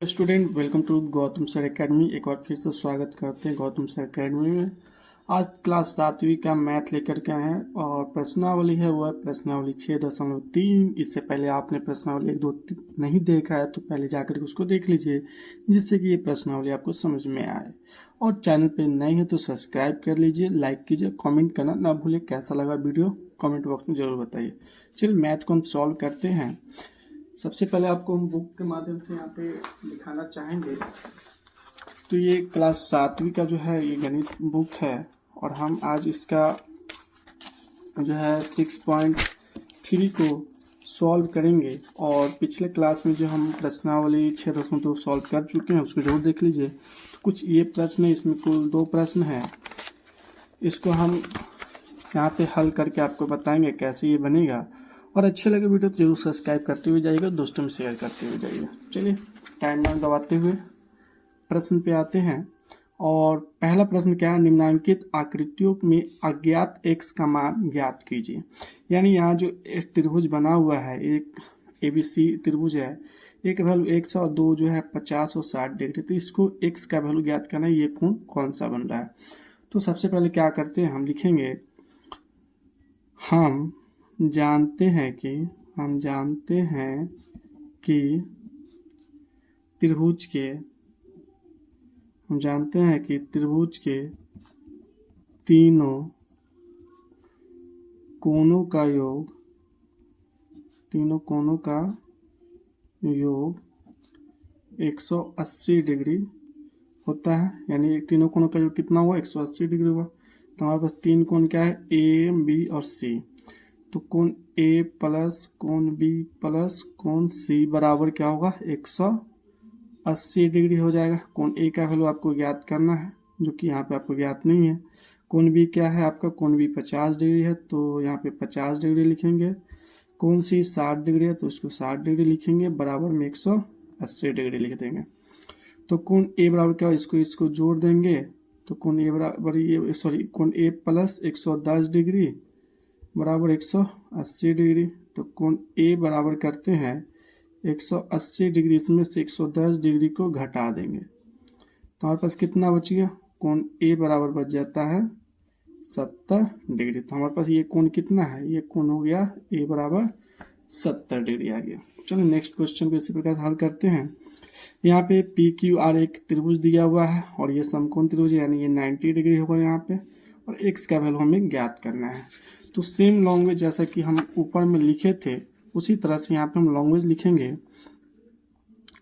Student welcome to Gautam sir academy. एक बार फिर से स्वागत करते हैं गौतम सर एकेडमी में। आज क्लास 7वीं का मैथ लेकर के आए हैं और प्रश्नावली है वह प्रश्नावली 6.3। इससे पहले आपने प्रश्नावली 1, 2, 3 नहीं देखा है तो पहले जाकर के उसको देख लीजिए, जिससे कि ये प्रश्नावली आपको समझ में आए। और चैनल पे नए हैं तो सब्सक्राइब कर लीजिए, लाइक कीजिए, कॉमेंट करना ना भूलें। कैसा लगा वीडियो कॉमेंट बॉक्स में जरूर बताइए। चलिए मैथ को हम सॉल्व करते हैं। सबसे पहले आपको हम बुक के माध्यम से यहाँ पे दिखाना चाहेंगे। तो ये क्लास 7वीं का जो है ये गणित बुक है और हम आज इसका जो है 6.3 को सॉल्व करेंगे। और पिछले क्लास में जो हम प्रश्नावली 6.2 सॉल्व कर चुके हैं उसको जरूर देख लीजिए। तो कुछ ये प्रश्न है, इसमें कुल 2 प्रश्न है। इसको हम यहाँ पे हल करके आपको बताएंगे कैसे ये बनेगा। और अच्छे लगे वीडियो तो जरूर सब्सक्राइब करते हुए जाइएगा, दोस्तों में शेयर करते हुए जाइएगा। चलिए टाइम ना गवाते हुए प्रश्न पे आते हैं। और पहला प्रश्न क्या है, निम्नांकित आकृतियों में अज्ञात x का मान ज्ञात कीजिए। यानी यहाँ जो एक त्रिभुज बना हुआ है, एक ABC त्रिभुज है, एक वैल्यू x और 2 जो है 50 और 60 डिग्री। तो इसको x का वैल्यू ज्ञात करना है, ये कोण कौन सा बन रहा है। तो सबसे पहले क्या करते हैं, हम लिखेंगे हम जानते हैं कि त्रिभुज के तीनों कोणों का योग 180 डिग्री होता है। यानी तीनों कोणों का योग कितना हुआ, 180 डिग्री हुआ। तो हमारे पास 3 कोण क्या है, A, B और C। तो कोण A प्लस कोण B प्लस कोण C बराबर क्या होगा, 180 डिग्री हो जाएगा। कोण A का वैल्यू आपको ज्ञात करना है, जो कि यहाँ पे आपको ज्ञात नहीं है। कोण B क्या है आपका, कोण B 50 डिग्री है, तो यहाँ पे 50 डिग्री लिखेंगे। कोण C 60 डिग्री है, तो इसको 60 डिग्री लिखेंगे, बराबर में 180 डिग्री लिख देंगे। तो कोण A बराबर क्या हो, इसको जोड़ देंगे। तो कोण A बराबर कोण A प्लस 110 डिग्री बराबर 180 डिग्री। तो कोण A बराबर करते हैं 180 डिग्री, इसमें से 110 डिग्री को घटा देंगे तो हमारे पास कितना बच गया, कोण A बराबर बच जाता है 70 डिग्री। तो हमारे पास ये कोण कितना है, ये कोण हो गया A बराबर 70 डिग्री आ गया। चलो नेक्स्ट क्वेश्चन को इसी प्रकार से हल करते हैं। यहाँ पे PQR एक त्रिभुज दिया हुआ है और ये समकोण त्रिभुज, यानी ये 90 डिग्री होगा यहाँ पे, और x का वैल्यू हमें ज्ञात करना है। तो सेम लैंग्वेज जैसा कि हम ऊपर में लिखे थे उसी तरह से यहाँ पे हम लैंग्वेज लिखेंगे।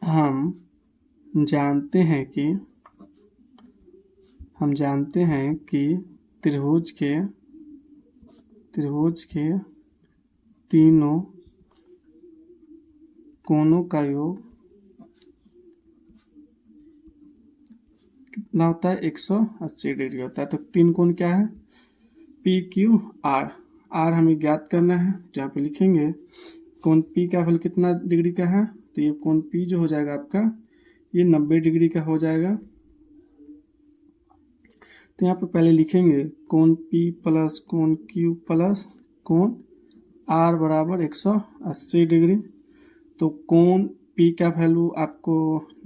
हम जानते हैं कि त्रिभुज के तीनों कोणों का योग कितना होता है, 180 डिग्री होता है। तो 3 कोण क्या है, PQR। R हमें ज्ञात करना है, जहाँ पे लिखेंगे कोण P का वैल्यू कितना डिग्री का है, तो ये कोण P जो हो जाएगा आपका ये 90 डिग्री का हो जाएगा। तो यहाँ पे पहले लिखेंगे कोण P प्लस कोण Q प्लस कोण R बराबर 180 डिग्री। तो कोण P का वैल्यू आपको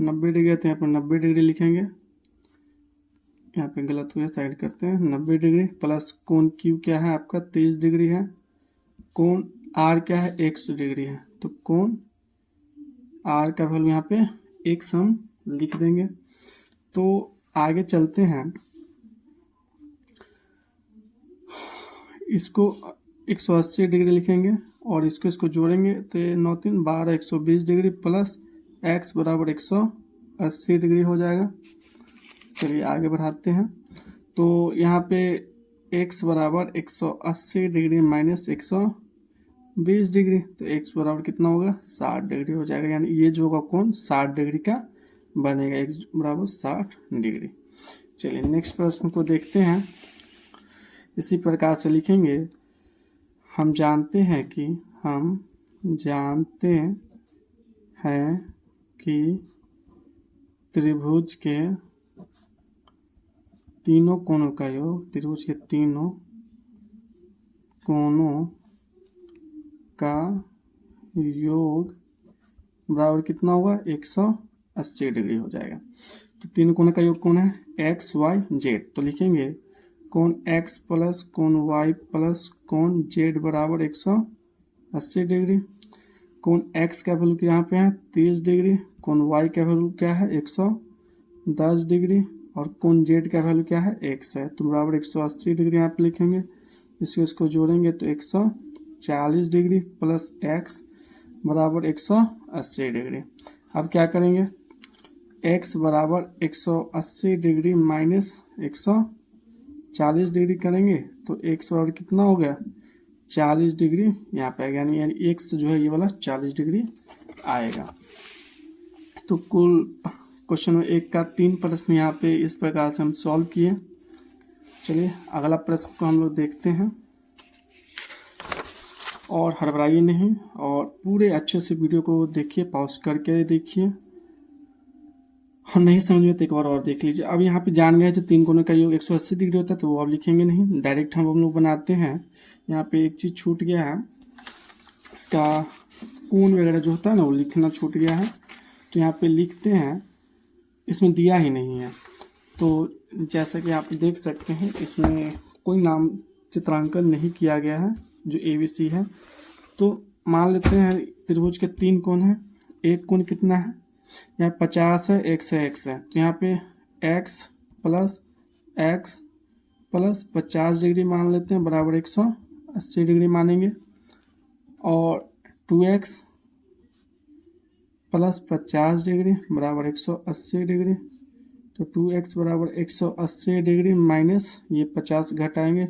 90 डिग्री है, तो यहाँ पर 90 डिग्री लिखेंगे। यहाँ पे गलत हुआ, साइड करते हैं। 90 डिग्री प्लस कोण Q क्या है आपका 30 डिग्री है, कोण R क्या है x डिग्री है। तो कोण R का वैल्यू यहाँ पे x हम लिख देंगे। तो आगे चलते हैं, इसको 180 डिग्री लिखेंगे और इसको जोड़ेंगे तो 9 3 12 120 डिग्री प्लस x बराबर 180 डिग्री हो जाएगा। चलिए आगे बढ़ाते हैं। तो यहाँ पे x बराबर 180 डिग्री माइनस 120 डिग्री, तो x बराबर कितना होगा, 60 डिग्री हो जाएगा। यानी ये जो होगा कोण 60 डिग्री का बनेगा, x बराबर 60 डिग्री। चलिए नेक्स्ट प्रश्न को देखते हैं। इसी प्रकार से लिखेंगे, हम जानते हैं कि त्रिभुज के तीनों कोणों का योग, त्रिभुज के तीनों कोणों का योग बराबर कितना हुआ, 180 180 डिग्री हो जाएगा। तो तीन कोण का योग कौन है? X Y Z. तो लिखेंगे कोण एक्स प्लस कोण वाई प्लस कोण जेड बराबर 180 डिग्री। कोण एक्स का वैल्यू यहाँ पे है 30 डिग्री, कोण वाई का वैल्यू क्या है 110 डिग्री, और कोण जेड का वैल्यू क्या है एक्स है। तो बराबर 180 डिग्री यहाँ पे लिखेंगे। इसको जोड़ेंगे तो 140 डिग्री प्लस एक्स बराबर 180 डिग्री। अब क्या करेंगे? x बराबर 180 डिग्री माइनस 140 डिग्री करेंगे तो x बराबर कितना हो गया? 40 डिग्री यहाँ पे आएगा, यानी x जो है ये वाला 40 डिग्री आएगा। तो कुल क्वेश्चन नंबर 1 का 3 प्रश्न यहाँ पे इस प्रकार से हम सॉल्व किए। चलिए अगला प्रश्न को हम लोग देखते हैं, और हड़बड़ाइए नहीं और पूरे अच्छे से वीडियो को देखिए, पॉज करके देखिए, हम नहीं समझ में तो एक बार और देख लीजिए। अब यहाँ पे जान गए जो तीन कोनों का योग 180 डिग्री होता है, तो वो अब लिखेंगे नहीं, डायरेक्ट हम लोग बनाते हैं। यहाँ पे एक चीज़ छूट गया है, इसका कोण वगैरह जो होता है ना वो लिखना छूट गया है, तो यहाँ पे लिखते हैं, इसमें दिया ही नहीं है। तो जैसा कि आप देख सकते हैं इसमें कोई नाम चित्रांकन नहीं किया गया है जो ABC है। तो मान लेते हैं त्रिभुज के तीन कोण हैं, एक कोण कितना है? यहाँ 50 है, x है, x है, तो यहाँ पे x प्लस 50 डिग्री मान लेते हैं बराबर 180 डिग्री मानेंगे, और 2x प्लस 50 डिग्री बराबर 180 डिग्री। तो 2x बराबर 180 डिग्री माइनस ये 50 घटाएंगे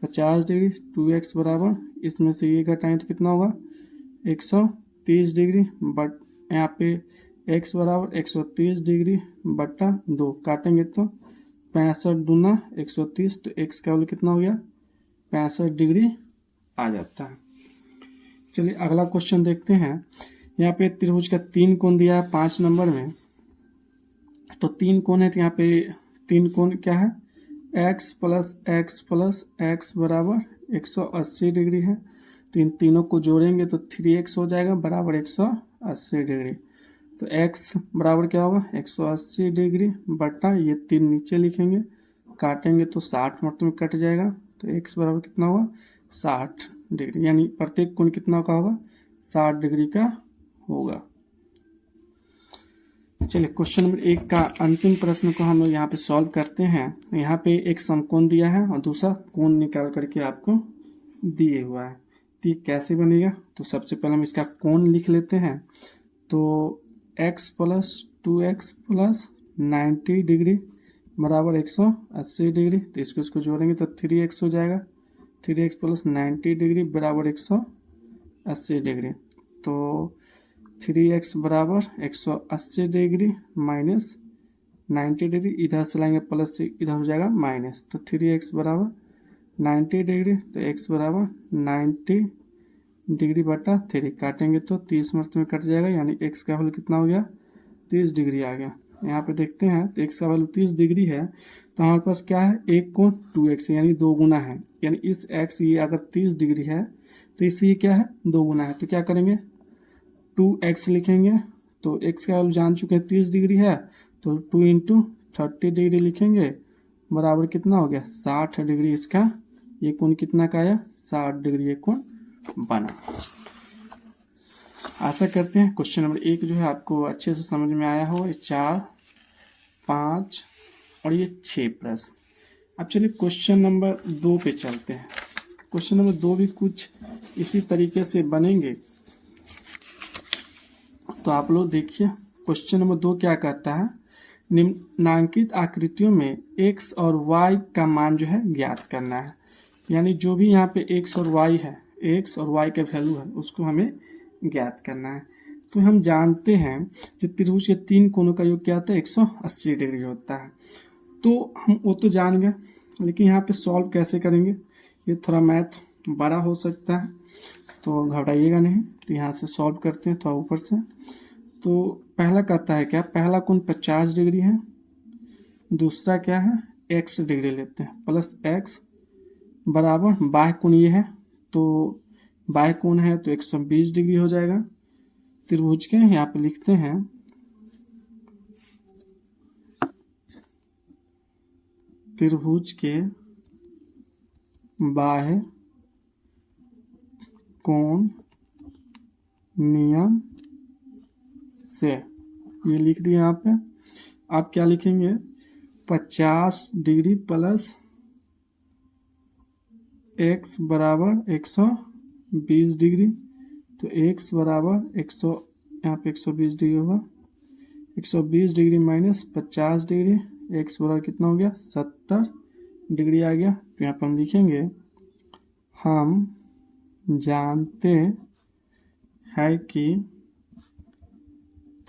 50 डिग्री, 2x बराबर इसमें से ये घटाएंगे तो कितना होगा 130 डिग्री, बट यहाँ पे x बराबर 130 डिग्री बट्टा 2 काटेंगे तो 65 दूना 130, तो x का वैल्यू कितना हो गया 65 डिग्री आ जाता है। चलिए अगला क्वेश्चन देखते हैं। यहाँ पे त्रिभुज का तीन कोण दिया है 5 नंबर में, तो तीन कोण है, तो यहाँ पे तीन कोण क्या है x प्लस एक्स बराबर 180 डिग्री है। तो इन तीनों को जोड़ेंगे तो 3x हो जाएगा बराबर 180 डिग्री। तो x बराबर क्या होगा 180 डिग्री बटा ये तीन नीचे लिखेंगे, काटेंगे तो 60 मतलब में कट जाएगा, तो x बराबर कितना होगा 60 डिग्री, यानी प्रत्येक कोण कितना का होगा 60 डिग्री का होगा। चलिए क्वेश्चन नंबर 1 का अंतिम प्रश्न को हम लोग यहाँ पे सॉल्व करते हैं। यहाँ पे एक समकोण दिया है और दूसरा कोण निकाल करके आपको दिए हुआ है, तो ये कैसे बनेगा? तो सबसे पहले हम इसका कोण लिख लेते हैं। तो x plus 2x plus 90 degree बराबर 180 डिग्री, तो इसको जोड़ेंगे तो 3x हो जाएगा, 3x प्लस 90 डिग्री बराबर 180 डिग्री। तो 3x बराबर 180 डिग्री माइनस 90 डिग्री, इधर से लाएंगे प्लस से इधर हो जाएगा माइनस, तो 3x बराबर 90 डिग्री, तो x बराबर 90 डिग्री बटा 3 काटेंगे तो 30 मिनट में कट जाएगा, यानी x का वैल्यू कितना हो गया 30 डिग्री आ गया। यहाँ पे देखते हैं तो x का वैल्यू 30 डिग्री है, तो हमारे पास क्या है एक कोण 2x यानी 2 गुना है, यानी इस x ये अगर 30 डिग्री है तो इससे क्या है 2 गुना है, तो क्या करेंगे 2x लिखेंगे। तो x का वैल्यू जान चुके हैं 30 डिग्री है, तो 2 इंटू 30 डिग्री लिखेंगे बराबर कितना हो गया 60 डिग्री। इसका ये कोण कितना का आया 60 डिग्री ये कोण बना। आशा करते हैं क्वेश्चन नंबर 1 जो है आपको अच्छे से समझ में आया हो। 4, 5 और ये 6 प्रश्न। अब चलिए क्वेश्चन नंबर 2 पे चलते हैं। क्वेश्चन नंबर 2 भी कुछ इसी तरीके से बनेंगे, तो आप लोग देखिए। क्वेश्चन नंबर 2 क्या कहता है, निम्नांकित आकृतियों में x और y का मान जो है ज्ञात करना है, यानी जो भी यहाँ पे x और y है, x और y का वैल्यू है उसको हमें ज्ञात करना है। तो हम जानते हैं कि त्रिभुज के तीन कोणों का योग क्या होता है 180 डिग्री होता है, तो हम वो तो जान गए, लेकिन यहाँ पे सॉल्व कैसे करेंगे ये थोड़ा मैथ बड़ा हो सकता है, तो घबराइएगा नहीं। तो यहाँ से सॉल्व करते हैं थोड़ा ऊपर से। तो पहला कहता है क्या, पहला कोण 50 डिग्री है, दूसरा क्या है x डिग्री लेते हैं प्लस x बराबर बाह्य कोण ये है, तो बाह्य कोण है तो 120 डिग्री हो जाएगा। त्रिभुज के यहाँ पे लिखते हैं त्रिभुज के बाह्य कोण नियम से, ये लिख दिया यहाँ पे। आप क्या लिखेंगे, 50 डिग्री प्लस x बराबर 120 डिग्री, तो x बराबर 100, यहाँ पे 120 डिग्री होगा, 120 डिग्री माइनस 50 डिग्री, x बराबर कितना हो गया, 70 डिग्री आ गया। तो यहाँ पर हम लिखेंगे, हम जानते हैं कि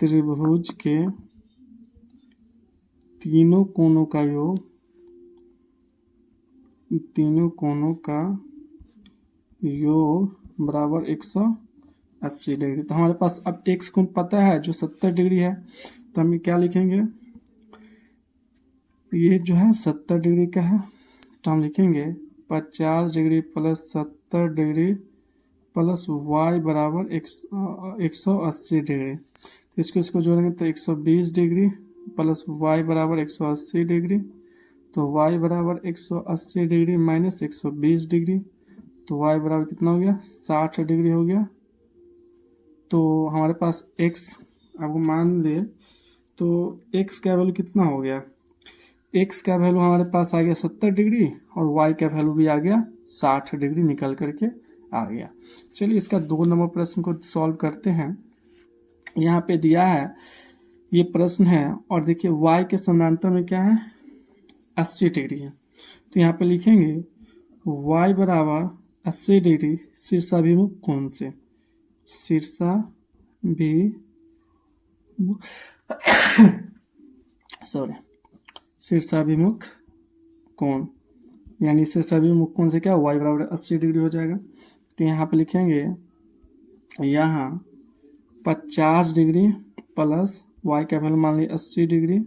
त्रिभुज के तीनों कोणों का योग, तीनों कोणों का योग बराबर 180 डिग्री। तो हमारे पास अब x कोण पता है जो 70 डिग्री है, तो हम क्या लिखेंगे, ये जो है 70 डिग्री का है, तो हम लिखेंगे 50 degree plus 70 degree plus y बराबर 180 डिग्री। तो इसको जोड़ेंगे तो 120 डिग्री प्लस y बराबर 180 डिग्री, तो y बराबर 180 डिग्री माइनस 120 डिग्री, तो y बराबर कितना हो गया, 60 डिग्री हो गया। तो हमारे पास x आपको मान ले, तो x का वैल्यू कितना हो गया, x का वैल्यू हमारे पास आ गया 70 डिग्री और y का वैल्यू भी आ गया 60 डिग्री निकल करके आ गया। चलिए इसका 2 नंबर प्रश्न को सॉल्व करते हैं। यहाँ पे दिया है, ये प्रश्न है और देखिए y के समानांतर में क्या है, 80 डिग्री है। तो यहाँ पे लिखेंगे y बराबर 80 डिग्री शीर्षाभिमुख कोण से, शीर्षाभिमुख कोण, यानी शीर्षाभिमुख कोण से क्या, y बराबर 80 डिग्री हो जाएगा। तो यहाँ पे लिखेंगे, यहाँ 50 डिग्री प्लस y का वैल्यू मान लीजिए 80 degree,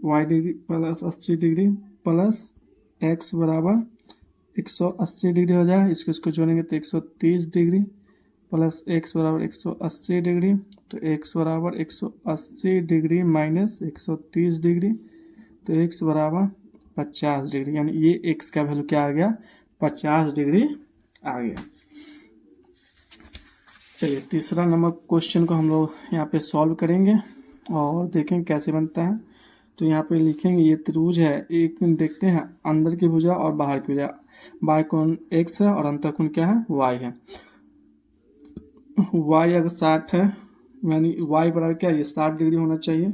y degree plus 80 degree plus x बराबर 180 डिग्री हो जाएगा। इसको जोड़ेंगे तो 130 डिग्री प्लस x बराबर 180 डिग्री, तो x बराबर 180 डिग्री माइनस 130 डिग्री, तो x बराबर 50 डिग्री, यानी ये x का वैल्यू क्या आ गया, 50 डिग्री आ गया। चलिए तीसरा नंबर क्वेश्चन को हम लोग यहाँ पे सॉल्व करेंगे और देखेंगे कैसे बनता है। तो यहाँ पे लिखेंगे, ये त्रिभुज है, एक देखते हैं अंदर की भुजा और बाहर की भुजा, बाह्य कोण x है और अंतर कोण क्या है, y है। y अगर 60 है, यानी y बराबर क्या है, ये 60 डिग्री होना चाहिए,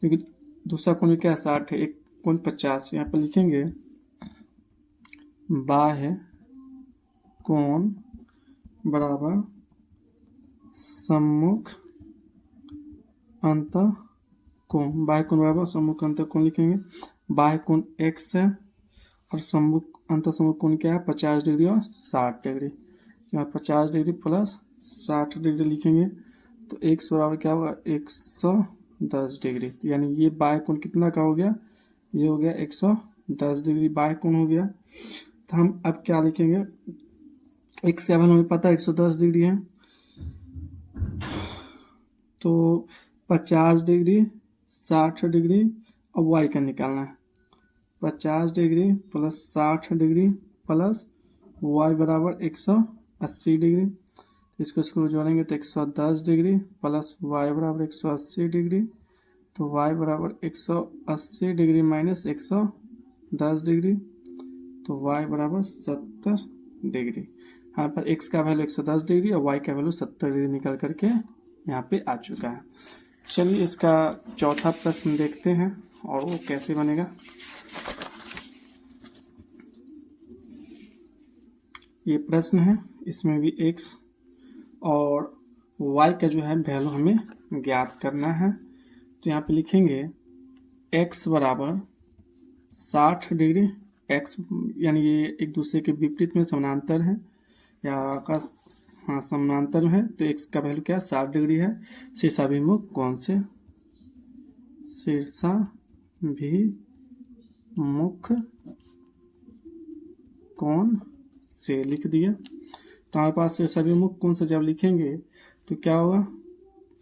क्योंकि दूसरा कोण क्या है 60 है, एक कोण 50। यहाँ पे लिखेंगे बाह्य कोण बराबर सम्मुख अंतः कोण, बाह्य कोण बराबर सम्मुख अंतः कोण लिखेंगे। बाह्य कोण x है और सम्मुख अंतः सम्मुख कोण क्या है, 50 डिग्री और 60 डिग्री। यहाँ 50 डिग्री प्लस 60 डिग्री लिखेंगे तो x बराबर क्या होगा, 110 डिग्री, यानी ये बाह्य कोण कितना का हो गया, ये हो गया 110 डिग्री बाह्य कोण हो गया। तो हम अब क्या लिखेंगे, x का वैल्यू हमें पता है 110 डिग्री है, तो 50 डिग्री 60 डिग्री और y का निकालना है, 50 degree plus 60 degree plus y बराबर 180 डिग्री, इसको जोड़ेंगे तो 110 डिग्री प्लस y बराबर 180 डिग्री, तो y बराबर 180 डिग्री माइनस 110 डिग्री, तो y बराबर 70 डिग्री। यहाँ पर x का वैल्यू 110 डिग्री और y का वैल्यू 70 डिग्री निकल करके यहाँ पे आ चुका है। चलिए इसका चौथा प्रश्न देखते हैं और वो कैसे बनेगा। ये प्रश्न है, इसमें भी x और y का जो है वैल्यू हमें ज्ञात करना है। तो यहाँ पे लिखेंगे x बराबर 60 डिग्री, x यानी ये एक दूसरे के विपरीत में समानांतर है या समानांतर है, तो x का वैल्यू क्या है, 60 डिग्री है। शीर्षाभिमुख कोण से, शीर्षाभिमुख कोण से लिख दिया। तो हमारे पास शीर्षाभिमुख कोण से जब लिखेंगे तो क्या होगा,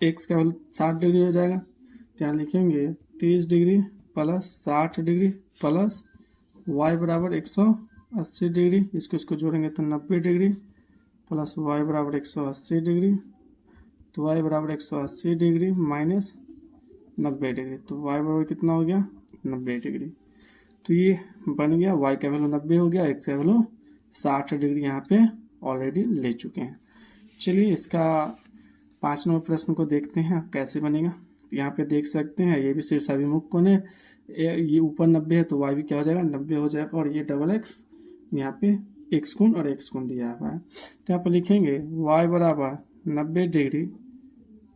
x का वैल्यू 60 डिग्री हो जाएगा, तो यहाँ लिखेंगे 30 degree plus 60 degree plus y बराबर 180 डिग्री, इसको जोड़ेंगे तो 90 डिग्री प्लस y बराबर 180 डिग्री, तो y बराबर 180 डिग्री माइनस 90 डिग्री, तो y बराबर कितना हो गया 90 डिग्री। तो ये बन गया y का वैल्यू 90 हो गया, x का वैल्यू 60 डिग्री यहाँ पे ऑलरेडी ले चुके हैं। चलिए इसका 5 नंबर प्रश्न को देखते हैं कैसे बनेगा। यहाँ पे देख सकते हैं ये भी शीर्षाभिमुख कोण है, ये ऊपर 90 है तो y भी क्या हो जाएगा 90 हो जाएगा, और ये डबल x यहाँ पे x कोण और x कोण दिया हुआ है। तो यहाँ पे लिखेंगे y बराबर 90 डिग्री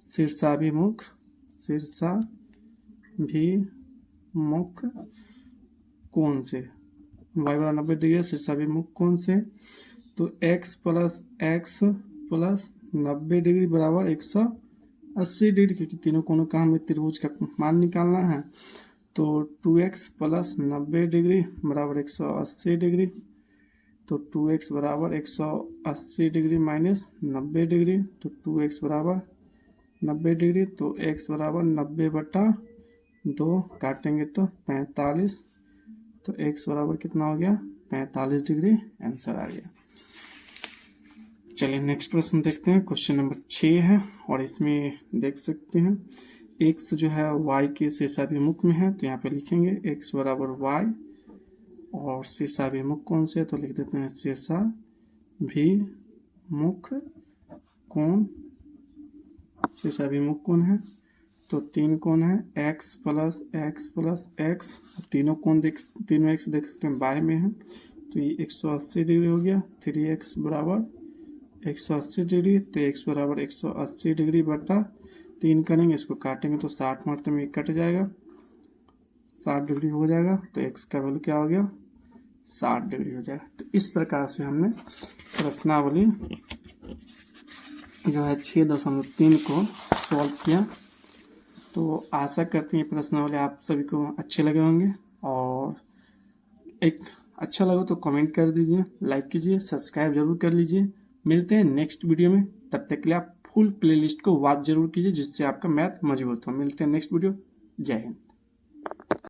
शीर्षाभिमुख कोण से, y बराबर 90 डिग्री शीर्षाभिमुख कोण से, तो x प्लस 90 डिग्री बराबर 180 डिग्री, क्योंकि तीनों कोणों का हमें त्रिभुज का मान निकालना है। तो 2x प्लस 90 डिग्री बराबर 180 डिग्री, तो 2x बराबर 180 डिग्री माइनस 90 डिग्री, तो 2x बराबर 90 डिग्री, तो x बराबर 90/2 काटेंगे तो 45, तो x बराबर कितना हो गया 45 डिग्री आंसर आ गया। चलिए नेक्स्ट प्रश्न देखते हैं, क्वेश्चन नंबर 6 है और इसमें देख सकते हैं x जो है y के शीर्षाभिमुख में है, तो यहाँ पे लिखेंगे x बराबर y और शीर्षाभिमुख कोण से, तो लिख देते हैं शीर्षाभिमुख कोण है। तो 3 कोण है x प्लस x, तीनों x देख सकते हैं बाय में है, तो ये 180 डिग्री हो गया, 3x बराबर 180 डिग्री, तो x बराबर 180 डिग्री बटा 3 करेंगे, इसको काटेंगे तो 60 मरतबे में कट जाएगा, 60 डिग्री हो जाएगा, तो x का वैल्यू क्या हो गया 60 डिग्री हो जाएगा। तो इस प्रकार से हमने प्रश्नावली जो है 6.3 को सॉल्व किया। तो आशा करते हैं प्रश्नावली आप सभी को अच्छे लगे होंगे, और एक अच्छा लगे तो कमेंट कर दीजिए, लाइक कीजिए, सब्सक्राइब जरूर कर लीजिए। मिलते हैं नेक्स्ट वीडियो में, तब तक के लिए आप फुल प्लेलिस्ट को वॉच जरूर कीजिए जिससे आपका मैथ मजबूत हो। मिलते हैं नेक्स्ट वीडियो, जय हिंद।